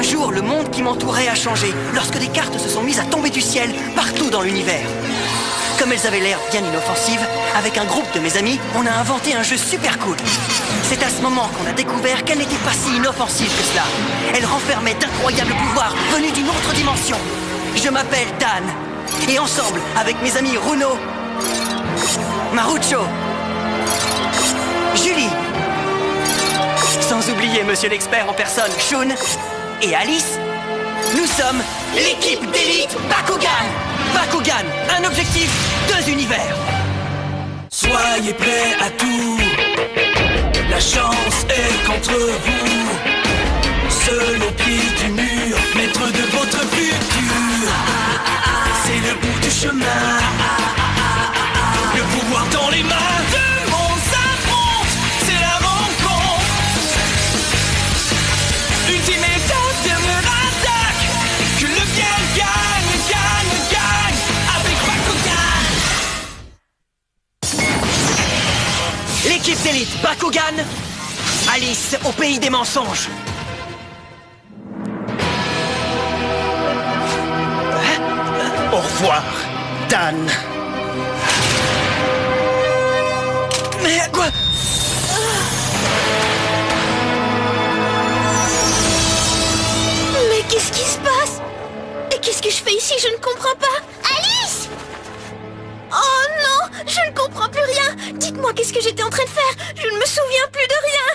jour, le monde qui m'entourait a changé, lorsque des cartes se sont mises à tomber du ciel partout dans l'univers. Comme elles avaient l'air bien inoffensives, avec un groupe de mes amis, on a inventé un jeu super cool. C'est à ce moment qu'on a découvert qu'elle n'était pas si inoffensive que cela. Elle renfermait d'incroyables pouvoirs venus d'une autre dimension. Je m'appelle Dan, et ensemble, avec mes amis Runo, Marucho, Julie, sans oublier Monsieur l'expert en personne, Shun, et Alice, nous sommes l'équipe d'élite Bakugan. Bakugan, un objectif, 2 univers. Soyez prêts à tout, la chance est contre vous. Seul au pied du mur, maître de votre futur. C'est le bout du chemin, le pouvoir dans les mains. Deux mondes s'affrontent, c'est la rencontre. Ultime étape, dernière attaque. Que le bien gagne, gagne, gagne avec Bakugan. L'équipe d'élite Bakugan, Alice au pays des mensonges. Au revoir, Dan. Mais quoi? Mais qu'est-ce qui se passe? Et qu'est-ce que je fais ici? Je ne comprends pas. Alice! Oh non, je ne comprends plus rien. Dites-moi qu'est-ce que j'étais en train de faire. Je ne me souviens plus de rien.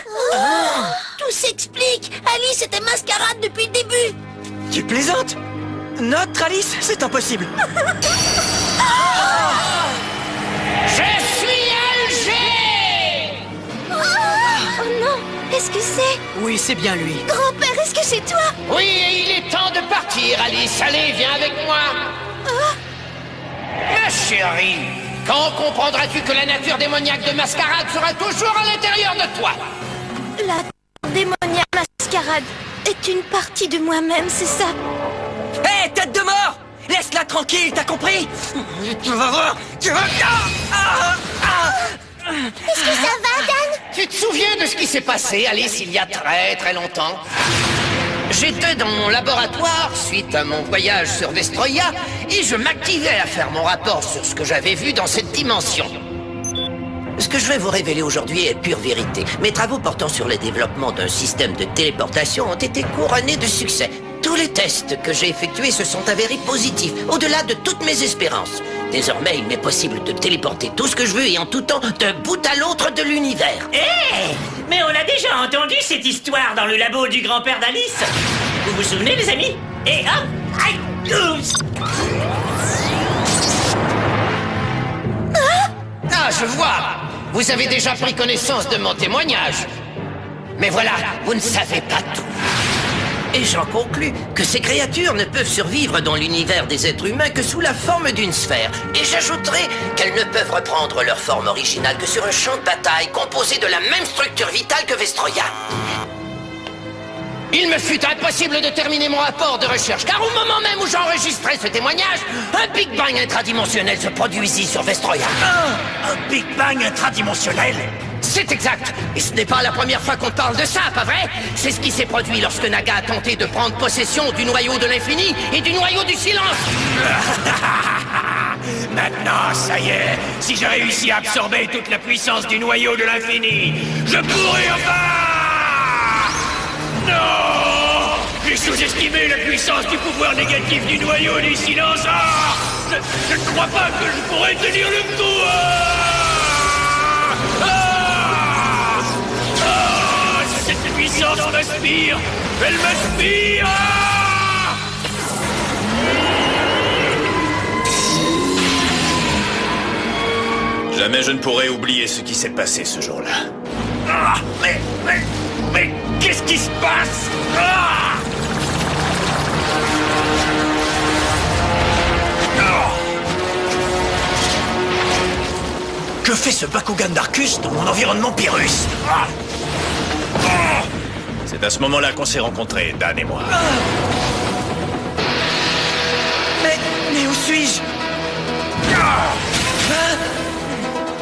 Tout s'explique. Alice était mascarade depuis le début. Tu plaisantes? Notre Alice, c'est impossible. Je suis Alger! Oh non, qu'est-ce que c'est? Oui, c'est bien lui. Grand-père, est-ce que c'est toi? Oui, et il est temps de partir, Alice. Allez, viens avec moi. Ma chérie, quand comprendras-tu que la nature démoniaque de Mascarade sera toujours à l'intérieur de toi? La démoniaque mascarade est une partie de moi-même, c'est ça? Hé, tête de mort! Laisse-la tranquille, t'as compris? Tu vas voir, tu vas... Est-ce que ça va, Dan? Tu te souviens de ce qui s'est passé, Alice, il y a très très longtemps? J'étais dans mon laboratoire suite à mon voyage sur Vestroia et je m'activais à faire mon rapport sur ce que j'avais vu dans cette dimension. Ce que je vais vous révéler aujourd'hui est pure vérité. Mes travaux portant sur le développement d'un système de téléportation ont été couronnés de succès. Tous les tests que j'ai effectués se sont avérés positifs, au-delà de toutes mes espérances. Désormais, il m'est possible de téléporter tout ce que je veux et en tout temps, d'un bout à l'autre de l'univers. Hé! Mais on a déjà entendu cette histoire dans le labo du grand-père d'Alice. Vous vous souvenez, les amis? Et hop! Aïe! Oups! Ah, je vois! Vous avez déjà pris connaissance de mon témoignage. Mais voilà, vous ne savez pas tout. Et j'en conclus que ces créatures ne peuvent survivre dans l'univers des êtres humains que sous la forme d'une sphère. Et j'ajouterai qu'elles ne peuvent reprendre leur forme originale que sur un champ de bataille composé de la même structure vitale que Vestroia. Il me fut impossible de terminer mon rapport de recherche, car au moment même où j'enregistrais ce témoignage, un Big Bang intradimensionnel se produisit sur Vestroia. Un Big Bang intradimensionnel? C'est exact. Et ce n'est pas la première fois qu'on parle de ça, pas vrai? C'est ce qui s'est produit lorsque Naga a tenté de prendre possession du noyau de l'infini et du noyau du silence. Maintenant, ça y est, si j'ai réussi à absorber toute la puissance du noyau de l'infini, je pourrai enfin... Non! J'ai sous-estimé la puissance du pouvoir négatif du noyau du silence. Ah, je ne crois pas que je pourrais tenir le coup. Cette puissance m'aspire. Elle m'aspire. Jamais je ne pourrai oublier ce qui s'est passé ce jour-là. Mais qu'est-ce qui se passe? Que fait ce Bakugan d'Arcus dans mon environnement Pyrrhus? C'est à ce moment-là qu'on s'est rencontrés, Dan et moi. Mais où suis-je?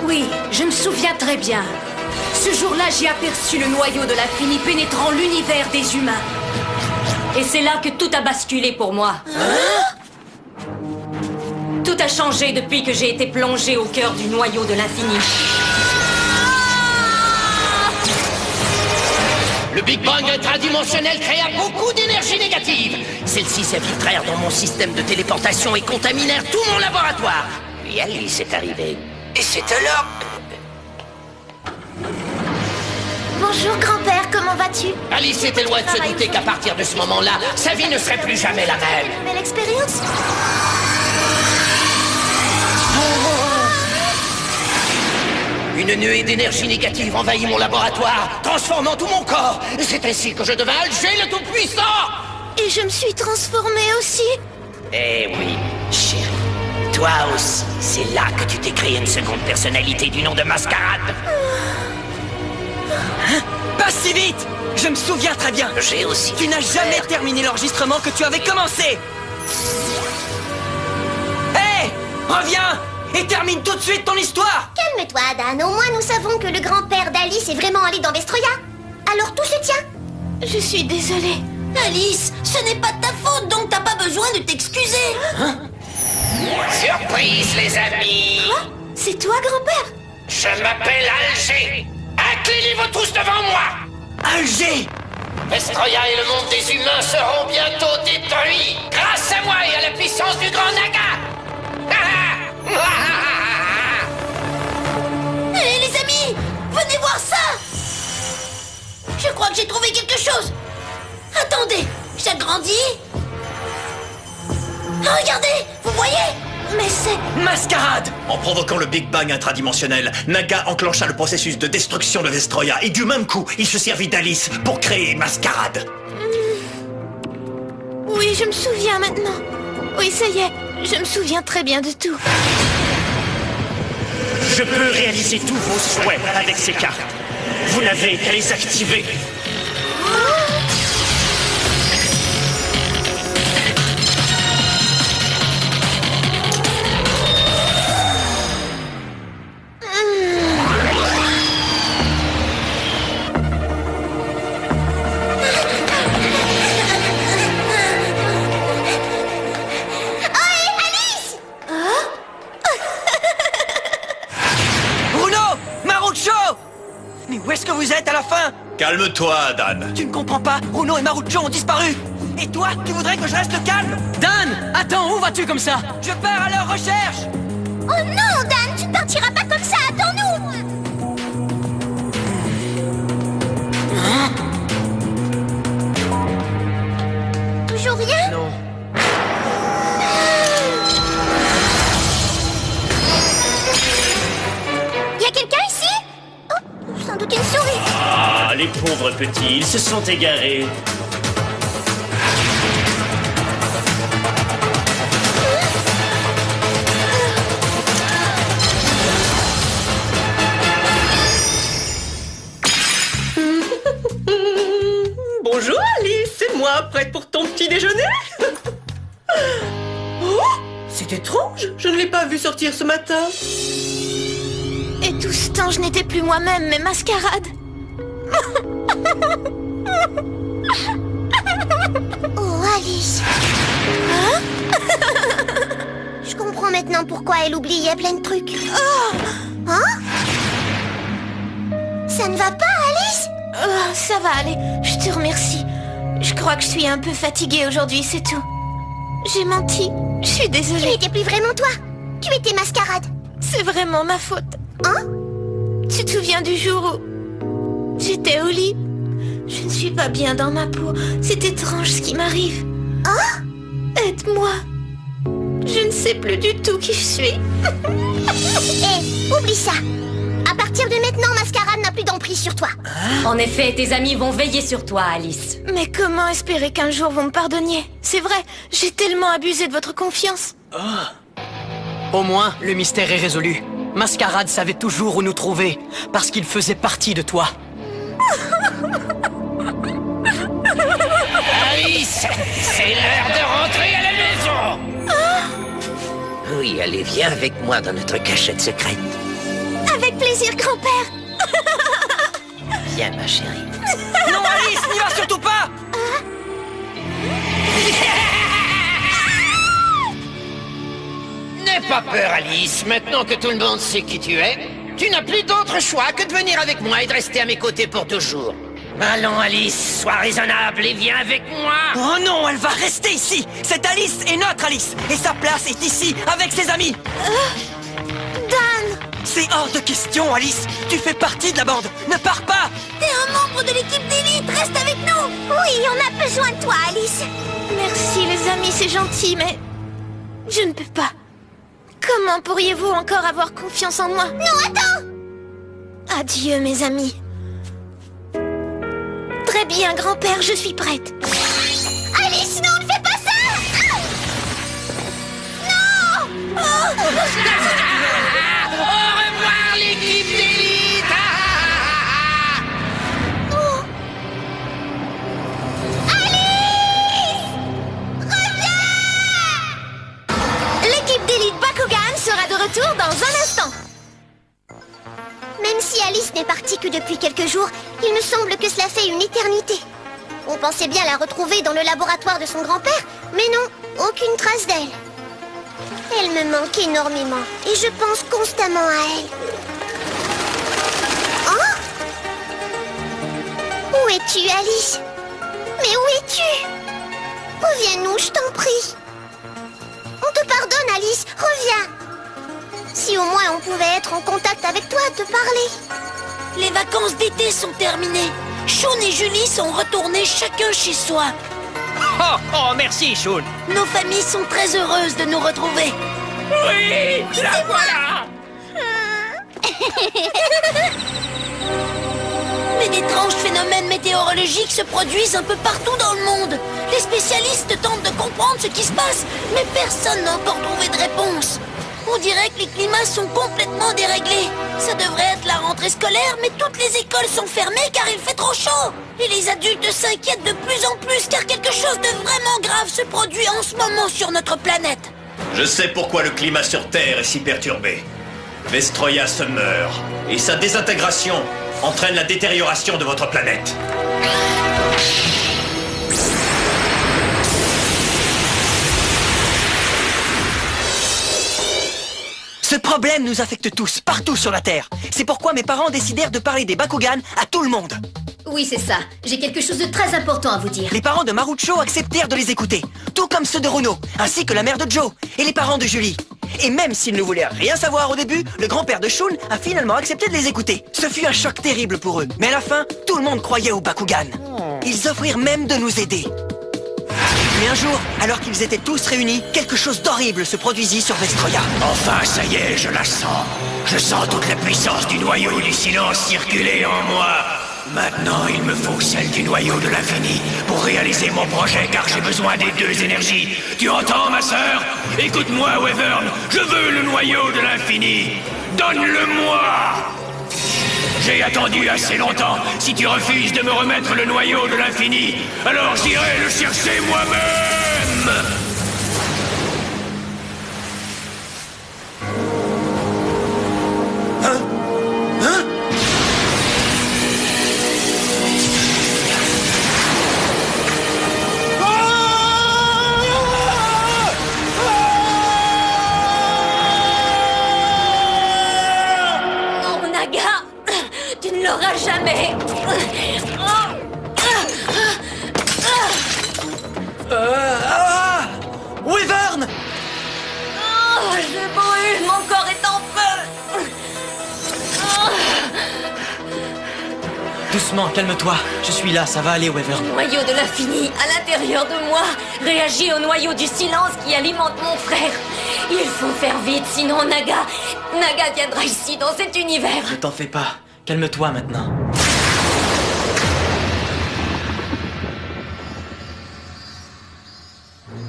Oui, je me souviens très bien. Ce jour-là, j'ai aperçu le noyau de l'infini pénétrant l'univers des humains. Et c'est là que tout a basculé pour moi. Tout a changé depuis que j'ai été plongée au cœur du noyau de l'infini. Le Big Bang intradimensionnel créa beaucoup d'énergie négative. Celles-ci s'infiltrèrent dans mon système de téléportation et contaminèrent tout mon laboratoire. Et Alice est arrivée. Et c'est alors... Bonjour grand-père, comment vas-tu? Alice était loin de se douter qu'à partir de ce moment-là, sa vie ne serait plus jamais la même. Belle expérience. Une nuée d'énergie négative envahit mon laboratoire, transformant tout mon corps. C'est ainsi que je devins Alger le Tout-Puissant. Et je me suis transformée aussi. Eh oui, chérie. Toi aussi, c'est là que tu t'es créé une seconde personnalité du nom de Mascarade. Hein? Pas si vite! Je me souviens très bien. J'ai aussi... Tu n'as jamais terminé l'enregistrement que tu avais commencé. Hé! Reviens! Et termine tout de suite ton histoire! Calme-toi, Dan. Au moins, nous savons que le grand-père d'Alice est vraiment allé dans Vestroya. Alors tout se tient. Je suis désolée. Alice, ce n'est pas de ta faute, donc t'as pas besoin de t'excuser. Surprise, les amis! Quoi? C'est toi, grand-père? Je m'appelle Alger. Inclinez-vous tous devant moi! Alger! Vestroya et le monde des humains seront bientôt détruits grâce à moi et à la puissance du grand Naga! Hé, les amis, venez voir ça! Je crois que j'ai trouvé quelque chose. Attendez, j'agrandis. Regardez, vous voyez? Mais c'est... Mascarade! En provoquant le Big Bang intradimensionnel, Naga enclencha le processus de destruction de Vestroya et du même coup, il se servit d'Alice pour créer Mascarade. Oui, je me souviens maintenant. Oui, ça y est, je me souviens très bien de tout. Je peux réaliser tous vos souhaits avec ces cartes. Vous n'avez qu'à les activer. Où est-ce que vous êtes à la fin? Calme-toi, Dan. Tu ne comprends pas? Bruno et Marucho ont disparu. Et toi, tu voudrais que je reste calme? Dan! Attends, où vas-tu comme ça? Je pars à leur recherche! Oh non, Dan, tu ne partiras pas comme ça, attends-nous! Toujours rien? Non. Y a quelqu'un ici? Oh, sans doute une souris. Ah, les pauvres petits, ils se sont égarés. Bonjour Alice, c'est moi, prête pour ton petit déjeuner? Oh, c'est étrange, je ne l'ai pas vu sortir ce matin. Et tout ce temps, je n'étais plus moi-même, mais Mascarade. Oh, Alice. Hein? Je comprends maintenant pourquoi elle oubliait plein de trucs. Oh. Hein? Ça ne va pas, Alice? Oh, ça va aller, je te remercie. Je crois que je suis un peu fatiguée aujourd'hui, c'est tout. J'ai menti, je suis désolée. Tu n'étais plus vraiment toi. Tu étais Mascarade. C'est vraiment ma faute. Hein? Tu te souviens du jour où j'étais au lit? Je ne suis pas bien dans ma peau. C'est étrange ce qui m'arrive. Hein? Aide-moi. Je ne sais plus du tout qui je suis. Hé, oublie ça. À partir de maintenant, Mascarade n'a plus d'emprise sur toi. En effet, tes amis vont veiller sur toi, Alice. Mais comment espérer qu'un jour vous me pardonniez? C'est vrai, j'ai tellement abusé de votre confiance. Au moins, le mystère est résolu. Mascarade savait toujours où nous trouver, parce qu'il faisait partie de toi. Alice, c'est l'heure de rentrer à la maison. Oui, allez, viens avec moi dans notre cachette secrète. Avec plaisir, grand-père. Viens, ma chérie. Non, Alice, n'y va surtout pas! pas peur, Alice. Maintenant que tout le monde sait qui tu es, tu n'as plus d'autre choix que de venir avec moi et de rester à mes côtés pour toujours. Allons, Alice, sois raisonnable et viens avec moi. Oh non, elle va rester ici. Cette Alice est notre Alice. Et sa place est ici, avec ses amis. Dan! C'est hors de question, Alice. Tu fais partie de la bande. Ne pars pas. T'es un membre de l'équipe d'élite, reste avec nous. Oui, on a besoin de toi, Alice. Merci, les amis, c'est gentil, mais... je ne peux pas. Comment pourriez-vous encore avoir confiance en moi? Non, attends! Adieu, mes amis. Très bien, grand-père, je suis prête. Alice, non, ne fais pas ça! Non! Au revoir, l'équipe d'élite. L'équipe d'élite Bakugan sera de retour dans un instant. Même si Alice n'est partie que depuis quelques jours, il me semble que cela fait une éternité. On pensait bien la retrouver dans le laboratoire de son grand-père, mais non, aucune trace d'elle. Elle me manque énormément, et je pense constamment à elle. Oh! Où es-tu, Alice? Mais où es-tu? Reviens-nous, je t'en prie. On te pardonne, Alice, reviens. Si au moins on pouvait être en contact avec toi, te parler. Les vacances d'été sont terminées. Shun et Julie sont retournés chacun chez soi. Oh, merci, Shun. Nos familles sont très heureuses de nous retrouver. Oui, la voilà. Mais d'étranges phénomènes météorologiques se produisent un peu partout dans le monde. Les spécialistes tentent de comprendre ce qui se passe, mais personne n'a encore trouvé de réponse. On dirait que les climats sont complètement déréglés. Ça devrait être la rentrée scolaire, mais toutes les écoles sont fermées car il fait trop chaud. Et les adultes s'inquiètent de plus en plus car quelque chose de vraiment grave se produit en ce moment sur notre planète. Je sais pourquoi le climat sur Terre est si perturbé. Vestroya se meurt, et sa désintégration entraîne la détérioration de votre planète. Ce problème nous affecte tous, partout sur la Terre. C'est pourquoi mes parents décidèrent de parler des Bakugan à tout le monde. Oui, c'est ça. J'ai quelque chose de très important à vous dire. Les parents de Marucho acceptèrent de les écouter, tout comme ceux de Runo, ainsi que la mère de Joe et les parents de Julie. Et même s'ils ne voulaient rien savoir au début, le grand-père de Shun a finalement accepté de les écouter. Ce fut un choc terrible pour eux, mais à la fin, tout le monde croyait aux Bakugan. Ils offrirent même de nous aider. Mais un jour, alors qu'ils étaient tous réunis, quelque chose d'horrible se produisit sur Vestroya. Enfin, ça y est, je la sens. Je sens toute la puissance du noyau du silence circuler en moi. Maintenant, il me faut celle du noyau de l'infini pour réaliser mon projet, car j'ai besoin des deux énergies. Tu entends, ma sœur? Écoute-moi, Wyvern, je veux le noyau de l'infini. Donne-le-moi! J'ai attendu assez longtemps. Si tu refuses de me remettre le noyau de l'infini, alors j'irai le chercher moi-même. Jamais. Wyvern! Oh, je brûle, mon corps est en feu. Doucement, calme-toi. Je suis là, ça va aller, Wyvern. Noyau de l'infini, à l'intérieur de moi, réagit au noyau du silence qui alimente mon frère. Il faut faire vite, sinon Naga viendra ici, dans cet univers. Ne t'en fais pas. Calme-toi maintenant.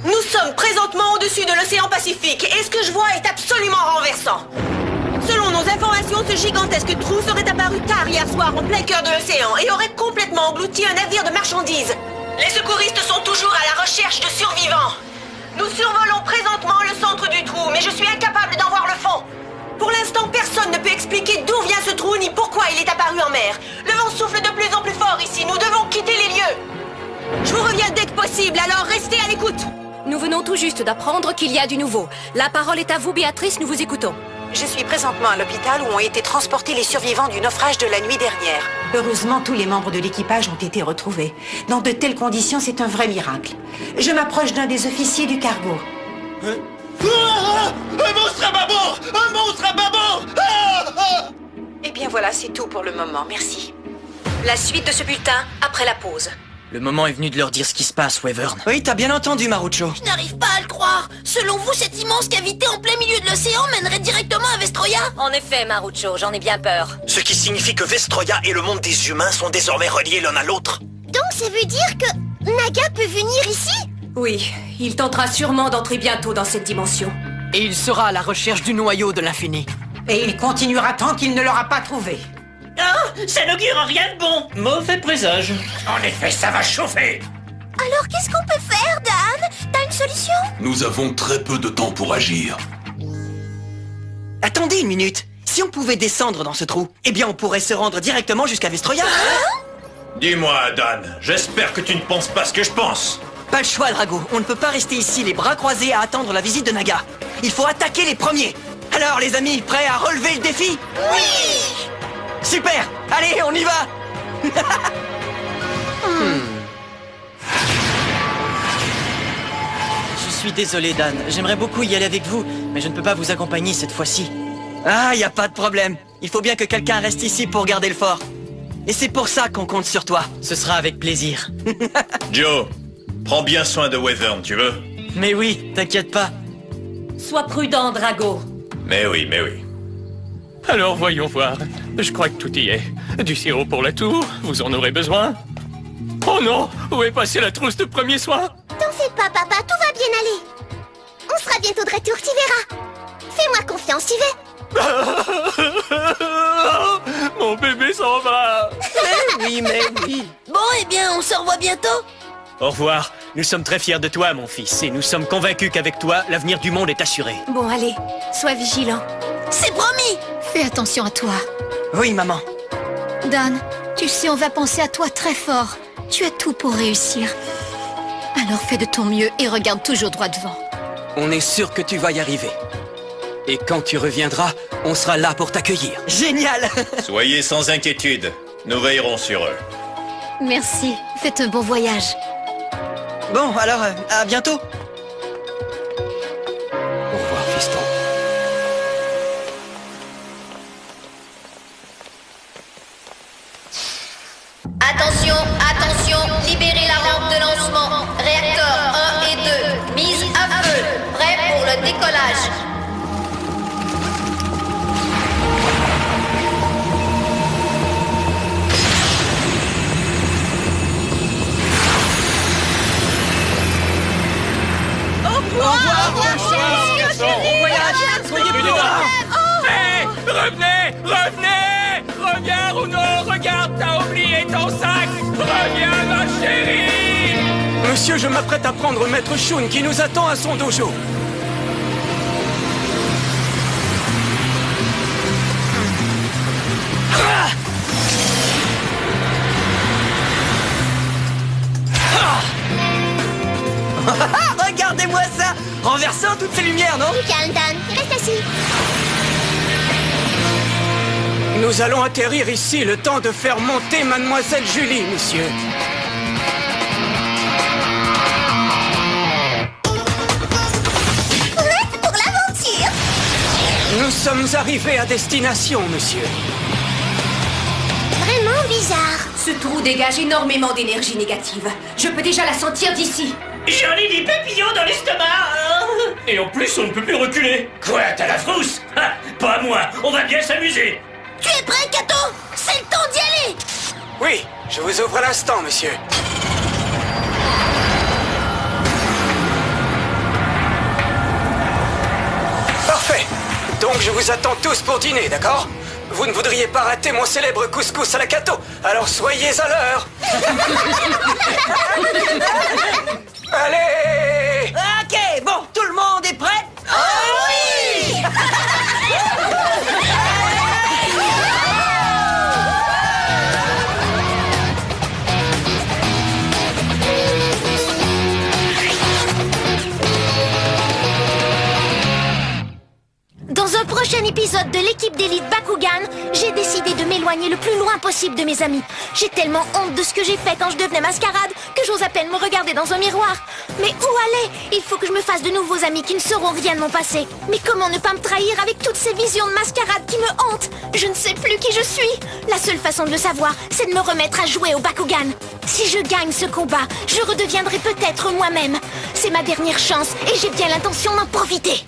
Nous sommes présentement au-dessus de l'océan Pacifique et ce que je vois est absolument renversant. Selon nos informations, ce gigantesque trou serait apparu tard hier soir en plein cœur de l'océan et aurait complètement englouti un navire de marchandises. Les secouristes sont toujours à la recherche de survivants. Nous survolons présentement le centre du trou, mais je suis incapable d'en voir le fond. Pour l'instant, personne ne peut expliquer d'où vient ce trou ni pourquoi il est apparu en mer. Le vent souffle de plus en plus fort ici, nous devons quitter les lieux. Je vous reviens dès que possible, alors restez à l'écoute. Nous venons tout juste d'apprendre qu'il y a du nouveau. La parole est à vous, Béatrice, nous vous écoutons. Je suis présentement à l'hôpital où ont été transportés les survivants du naufrage de la nuit dernière. Heureusement, tous les membres de l'équipage ont été retrouvés. Dans de telles conditions, c'est un vrai miracle. Je m'approche d'un des officiers du cargo. Un monstre à bâbord! Un monstre à bâbord! Eh bien voilà, c'est tout pour le moment, merci. La suite de ce bulletin après la pause. Le moment est venu de leur dire ce qui se passe, Wyvern. Oui, t'as bien entendu, Marucho. Je n'arrive pas à le croire. Selon vous, cette immense cavité en plein milieu de l'océan mènerait directement à Vestroya? En effet, Marucho, j'en ai bien peur. Ce qui signifie que Vestroya et le monde des humains sont désormais reliés l'un à l'autre. Donc ça veut dire que Naga peut venir ici? Oui, il tentera sûrement d'entrer bientôt dans cette dimension. Et il sera à la recherche du noyau de l'infini. Et il continuera tant qu'il ne l'aura pas trouvé. Oh, ça n'augure rien de bon. Mauvais présage. En effet, ça va chauffer. Alors qu'est-ce qu'on peut faire, Dan? T'as une solution? Nous avons très peu de temps pour agir. Attendez une minute. Si on pouvait descendre dans ce trou, eh bien on pourrait se rendre directement jusqu'à Vestroya. Dis-moi, Dan, j'espère que tu ne penses pas ce que je pense. Pas le choix, Drago. On ne peut pas rester ici les bras croisés à attendre la visite de Naga. Il faut attaquer les premiers. Alors les amis, prêts à relever le défi? Oui! Super! Allez, on y va! Je suis désolé, Dan. J'aimerais beaucoup y aller avec vous, mais je ne peux pas vous accompagner cette fois-ci. Ah, y a pas de problème. Il faut bien que quelqu'un reste ici pour garder le fort. Et c'est pour ça qu'on compte sur toi. Ce sera avec plaisir. Joe, prends bien soin de Wyvern, tu veux? Mais oui, t'inquiète pas. Sois prudent, Drago. Mais oui, mais oui. Alors voyons voir. Je crois que tout y est. Du sirop pour la toux, vous en aurez besoin? Oh non! Où est passée la trousse de premiers soins? T'en fais pas, papa, tout va bien aller. On sera bientôt de retour, tu verras. Fais-moi confiance, tu veux? Mon bébé s'en va! Mais oui. Bon, eh bien, on se revoit bientôt. Au revoir. Nous sommes très fiers de toi, mon fils, et nous sommes convaincus qu'avec toi, l'avenir du monde est assuré. Bon, allez, sois vigilant. C'est promis. Fais attention à toi. Oui, maman. Dan, tu sais, on va penser à toi très fort. Tu as tout pour réussir. Alors fais de ton mieux et regarde toujours droit devant. On est sûr que tu vas y arriver. Et quand tu reviendras, on sera là pour t'accueillir. Génial! Soyez sans inquiétude. Nous veillerons sur eux. Merci. Faites un bon voyage. Bon, alors, à bientôt. Au revoir, fiston. Attention, attention, libérez la rampe de lancement. Réacteurs 1 et 2, mise à feu. Prêt pour le décollage. Revenez! Revenez! Reviens, Runo! Regarde, t'as oublié ton sac! Reviens, ma chérie! Monsieur, je m'apprête à prendre Maître Shun qui nous attend à son dojo. Regardez-moi ça! Renversant toutes ces lumières, non? Calme, Dan, reste assis. Nous allons atterrir ici le temps de faire monter Mademoiselle Julie, monsieur. Prête pour l'aventure? Nous sommes arrivés à destination, monsieur. Vraiment bizarre. Ce trou dégage énormément d'énergie négative. Je peux déjà la sentir d'ici. J'en ai des papillons dans l'estomac. Et en plus, on ne peut plus reculer. Quoi, t'as la frousse? Ah, pas moi, on va bien s'amuser. Tu es prêt, Kato? C'est le temps d'y aller. Oui, je vous ouvre à l'instant, monsieur. Parfait. Donc je vous attends tous pour dîner, d'accord? Vous ne voudriez pas rater mon célèbre couscous à la Kato, alors soyez à l'heure. Allez! Ok, bon, tout le monde est prêt? Oui! épisode de l'équipe d'élite Bakugan, j'ai décidé de m'éloigner le plus loin possible de mes amis. J'ai tellement honte de ce que j'ai fait quand je devenais mascarade que j'ose à peine me regarder dans un miroir. Mais où aller? Il faut que je me fasse de nouveaux amis qui ne sauront rien de mon passé. Mais comment ne pas me trahir avec toutes ces visions de mascarade qui me hantent? Je ne sais plus qui je suis. La seule façon de le savoir, c'est de me remettre à jouer au Bakugan. Si je gagne ce combat, je redeviendrai peut-être moi-même. C'est ma dernière chance et j'ai bien l'intention d'en profiter.